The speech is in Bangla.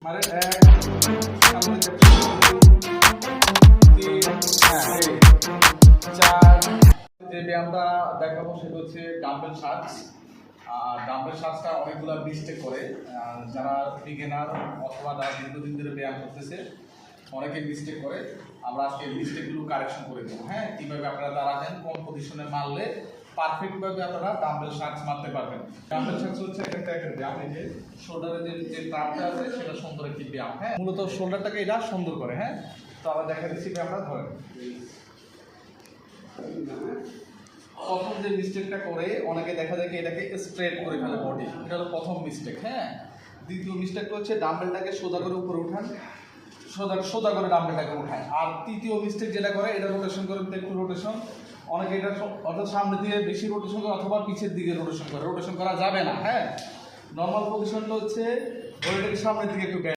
আরে এক সামনে তিন চার। যে ব্যায়ামটা দেখাবো সেটা হচ্ছে ডাম্বেল শার্টস। আর ডাম্বেল শার্টসটা অনেকগুলো মিস্টেক করে, যারা বিগিনার অথবা যারা দীর্ঘদিন ধরে ব্যায়াম করতেছে অনেকে মিস্টেক করে। আমরা আজকে মিস্টেকগুলো কারেকশন করে দেবো। হ্যাঁ, কীভাবে আপনারা দাঁড়াবেন, কোন পজিশনে মারলে পারফেক্টভাবে আপনারা ডাম্বেল শার্টস মারতে পারবেন। ডাম্বেল শার্টস হচ্ছে একটা ব্যায়াম, এই যে শোল্ডারে যে ট্রাপটা আছে সেটা সুন্দর একটি ব্যায়াম। হ্যাঁ, মূলত শোল্ডারটাকে এটা সুন্দর করে। হ্যাঁ, তো আমরা দেখা দিচ্ছি ব্যায়ামটা ধরেন। প্রথম যে মিস্টেকটা করে অনেকে দেখা যায় এটাকে স্ট্রেট করে ফেলে বডি, এটা হলো প্রথম মিস্টেক। হ্যাঁ, দ্বিতীয় মিস্টেকটা হচ্ছে ডাম্বেলটাকে সোজা করে উপরে উঠান, সোজা করে ডাম্বেলটাকে উঠায়। আর তৃতীয় মিস্টেক যেটা করে এটা রোটেশন করে, একটু রোটেশন। অনেকে এটা অর্থাৎ সামনে দিয়ে বেশি রোটেশন করে অথবা পিছের দিকে রোটেশন করে, রোটেশন করা যাবে না। হ্যাঁ, নর্মাল পজিশনটা হচ্ছে ওইটাকে সামনের দিকে একটু